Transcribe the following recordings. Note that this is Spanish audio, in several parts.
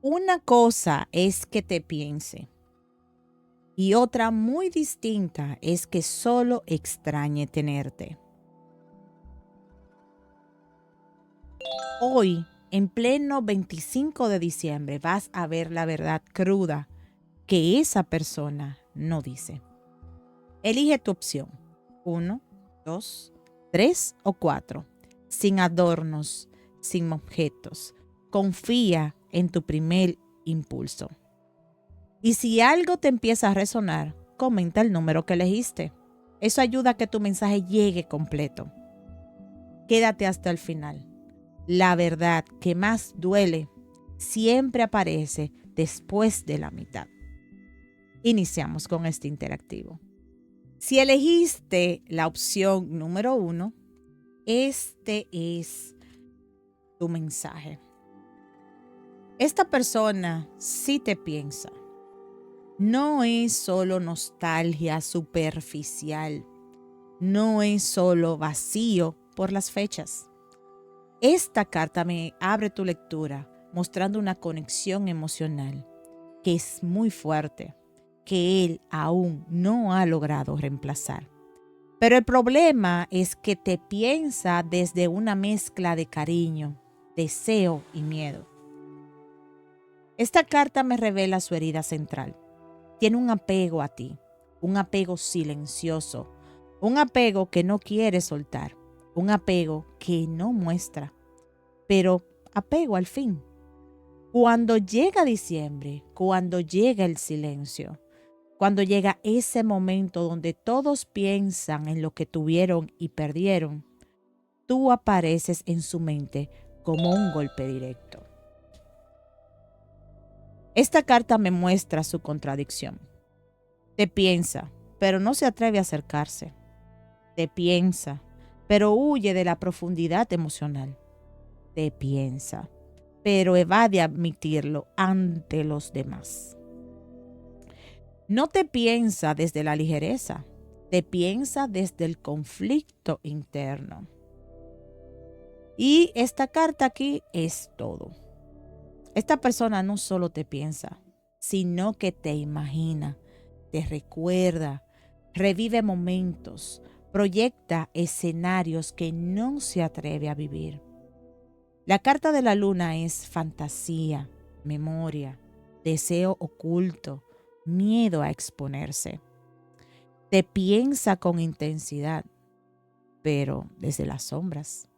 Una cosa es que te piense y otra muy distinta es que solo extrañe tenerte. Hoy, en pleno 25 de diciembre, vas a ver la verdad cruda que esa persona no dice. Elige tu opción. 1, 2, 3 o 4. Sin adornos, sin objetos. Confía en tu primer impulso. Y si algo te empieza a resonar, comenta el número que elegiste. Eso ayuda a que tu mensaje llegue completo. Quédate hasta el final. La verdad que más duele siempre aparece después de la mitad. Iniciamos con este interactivo. Si elegiste la opción número 1, este es tu mensaje. Esta persona sí te piensa. No es solo nostalgia superficial. No es solo vacío por las fechas. Esta carta me abre tu lectura mostrando una conexión emocional que es muy fuerte, que él aún no ha logrado reemplazar. Pero el problema es que te piensa desde una mezcla de cariño, deseo y miedo. Esta carta me revela su herida central. Tiene un apego a ti, un apego silencioso, un apego que no quiere soltar, un apego que no muestra, pero apego al fin. Cuando llega diciembre, cuando llega el silencio, cuando llega ese momento donde todos piensan en lo que tuvieron y perdieron, tú apareces en su mente como un golpe directo. Esta carta me muestra su contradicción. Te piensa, pero no se atreve a acercarse. Te piensa, pero huye de la profundidad emocional. Te piensa, pero evade admitirlo ante los demás. No te piensa desde la ligereza, te piensa desde el conflicto interno. Y esta carta aquí es todo. Esta persona no solo te piensa, sino que te imagina, te recuerda, revive momentos, proyecta escenarios que no se atreve a vivir. La carta de la luna es fantasía, memoria, deseo oculto, miedo a exponerse. Te piensa con intensidad, pero desde las sombras.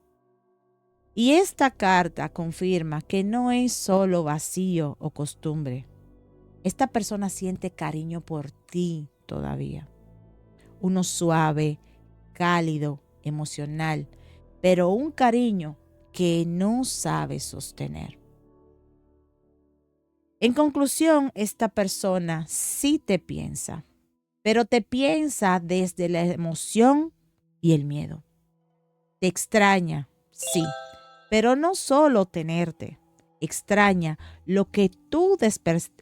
Y esta carta confirma que no es solo vacío o costumbre. Esta persona siente cariño por ti todavía. Uno suave, cálido, emocional, pero un cariño que no sabe sostener. En conclusión, esta persona sí te piensa, pero te piensa desde la emoción y el miedo. Te extraña, sí, pero no solo tenerte, extraña lo que tú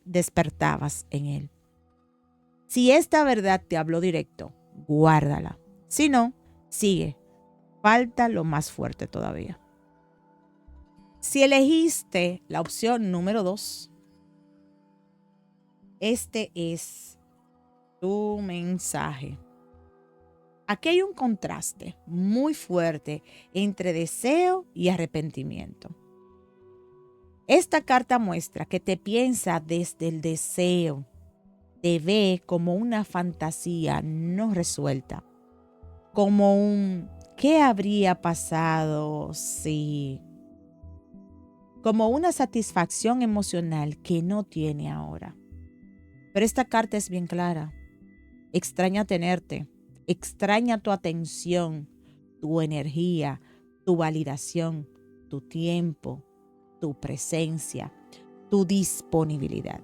despertabas en él. Si esta verdad te habló directo, guárdala. Si no, sigue. Falta lo más fuerte todavía. Si elegiste la opción número 2, este es tu mensaje. Aquí hay un contraste muy fuerte entre deseo y arrepentimiento. Esta carta muestra que te piensa desde el deseo, te ve como una fantasía no resuelta, como un ¿qué habría pasado si? Como una satisfacción emocional que no tiene ahora. Pero esta carta es bien clara. Extraña tenerte, extraña tu atención, tu energía, tu validación, tu tiempo, tu presencia, tu disponibilidad.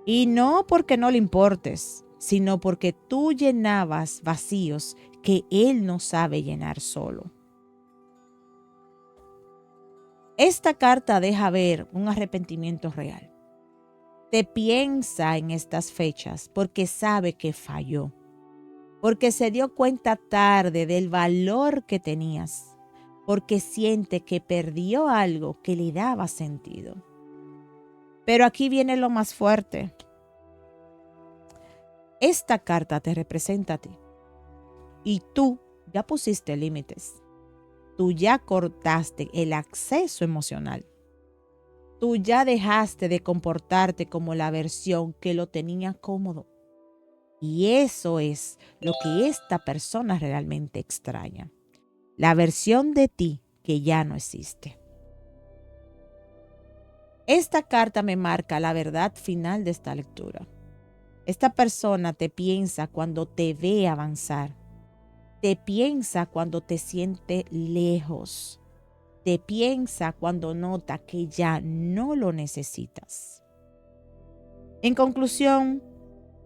Y no porque no le importes, sino porque tú llenabas vacíos que él no sabe llenar solo. Esta carta deja ver un arrepentimiento real. Te piensa en estas fechas porque sabe que falló, porque se dio cuenta tarde del valor que tenías, porque siente que perdió algo que le daba sentido. Pero aquí viene lo más fuerte. Esta carta te representa a ti. Y tú ya pusiste límites. Tú ya cortaste el acceso emocional. Tú ya dejaste de comportarte como la versión que lo tenía cómodo. Y eso es lo que esta persona realmente extraña. La versión de ti que ya no existe. Esta carta me marca la verdad final de esta lectura. Esta persona te piensa cuando te ve avanzar. Te piensa cuando te siente lejos. Te piensa cuando nota que ya no lo necesitas. En conclusión,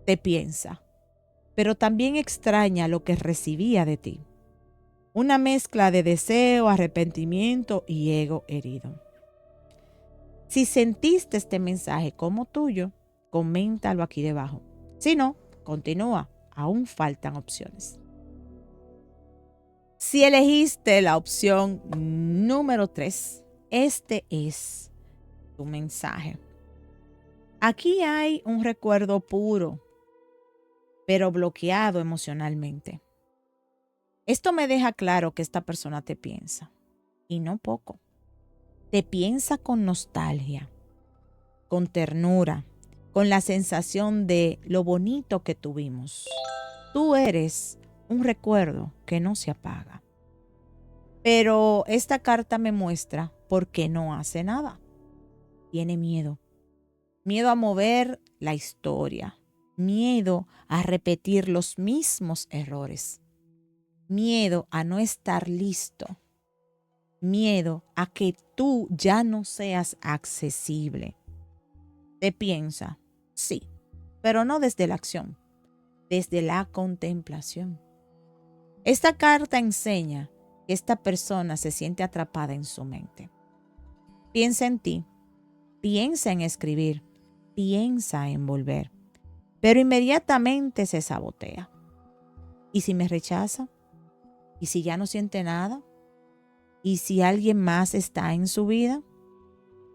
te piensa, pero también extraña lo que recibía de ti. Una mezcla de deseo, arrepentimiento y ego herido. Si sentiste este mensaje como tuyo, coméntalo aquí debajo. Si no, continúa, aún faltan opciones. Si elegiste la opción número 3, este es tu mensaje. Aquí hay un recuerdo puro, pero bloqueado emocionalmente. Esto me deja claro que esta persona te piensa, y no poco. Te piensa con nostalgia, con ternura, con la sensación de lo bonito que tuvimos. Tú eres un recuerdo que no se apaga. Pero esta carta me muestra por qué no hace nada. Tiene miedo. Miedo a mover la historia. Miedo a repetir los mismos errores. Miedo a no estar listo. Miedo a que tú ya no seas accesible. Te piensa, sí, pero no desde la acción, desde la contemplación. Esta carta enseña que esta persona se siente atrapada en su mente. Piensa en ti, piensa en escribir, piensa en volver, pero inmediatamente se sabotea. ¿Y si me rechaza? ¿Y si ya no siente nada? ¿Y si alguien más está en su vida?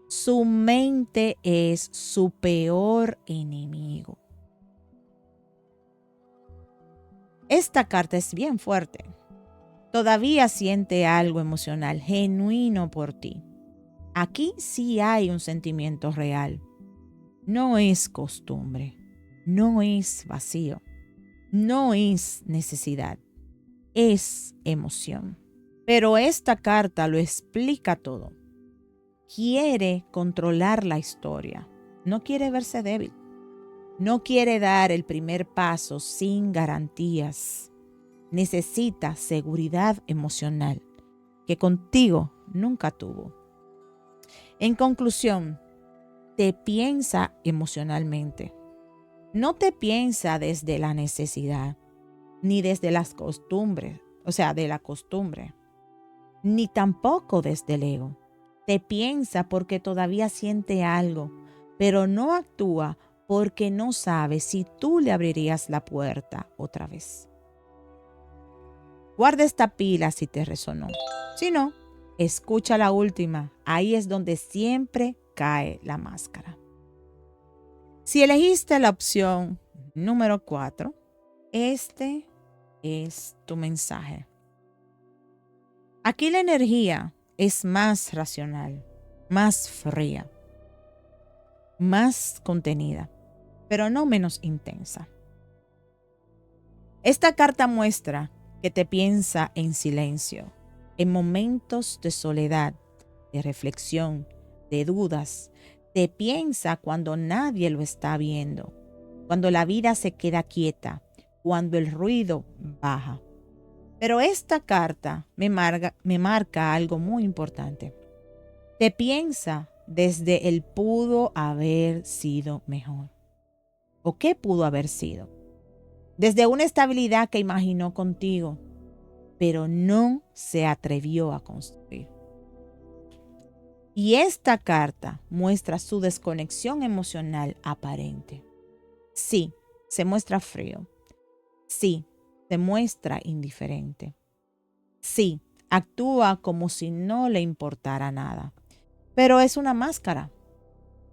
Su mente es su peor enemigo. Esta carta es bien fuerte. Todavía siente algo emocional genuino por ti. Aquí sí hay un sentimiento real. No es costumbre, no es vacío, no es necesidad, es emoción. Pero esta carta lo explica todo. Quiere controlar la historia, no quiere verse débil, no quiere dar el primer paso sin garantías. Necesita seguridad emocional que contigo nunca tuvo. En conclusión, te piensa emocionalmente. No te piensa desde la necesidad, ni desde las costumbres, de la costumbre, ni tampoco desde el ego. Te piensa porque todavía siente algo, pero no actúa porque no sabe si tú le abrirías la puerta otra vez. Guarda esta pila si te resonó. Si no, escucha la última. Ahí es donde siempre cae la máscara. Si elegiste la opción número 4, este es tu mensaje. Aquí la energía es más racional, más fría, más contenida, pero no menos intensa. Esta carta muestra que te piensa en silencio, en momentos de soledad, de reflexión, de dudas. Te piensa cuando nadie lo está viendo, cuando la vida se queda quieta, cuando el ruido baja. Pero esta carta me marca algo muy importante. Te piensa desde el pudo haber sido mejor. ¿O qué pudo haber sido? Desde una estabilidad que imaginó contigo, pero no se atrevió a construir. Y esta carta muestra su desconexión emocional aparente. Sí, se muestra frío. Sí, se muestra indiferente. Sí, actúa como si no le importara nada. Pero es una máscara.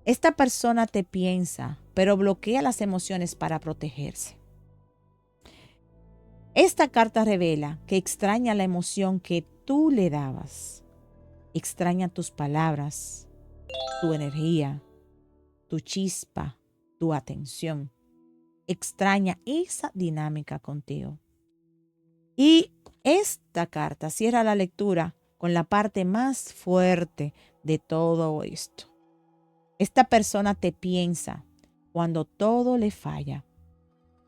Esta persona te piensa, pero bloquea las emociones para protegerse. Esta carta revela que extraña la emoción que tú le dabas. Extraña tus palabras, tu energía, tu chispa, tu atención. Extraña esa dinámica contigo. Y esta carta cierra la lectura con la parte más fuerte de todo esto. Esta persona te piensa cuando todo le falla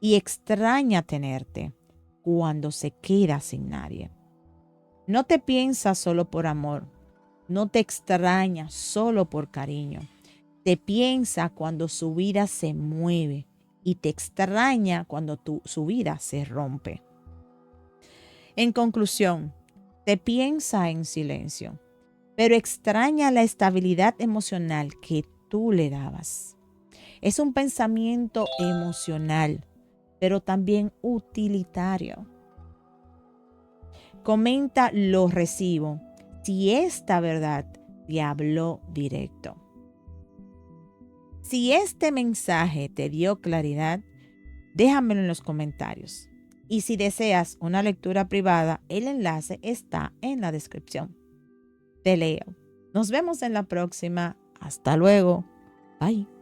y extraña tenerte cuando se queda sin nadie. No te piensa solo por amor, no te extraña solo por cariño. Te piensa cuando su vida se mueve y te extraña cuando su vida se rompe. En conclusión, te piensa en silencio, pero extraña la estabilidad emocional que tú le dabas. Es un pensamiento emocional, pero también utilitario. Comenta lo recibo si esta verdad te habló directo. Si este mensaje te dio claridad, déjamelo en los comentarios. Y si deseas una lectura privada, el enlace está en la descripción. Te leo. Nos vemos en la próxima. Hasta luego. Bye.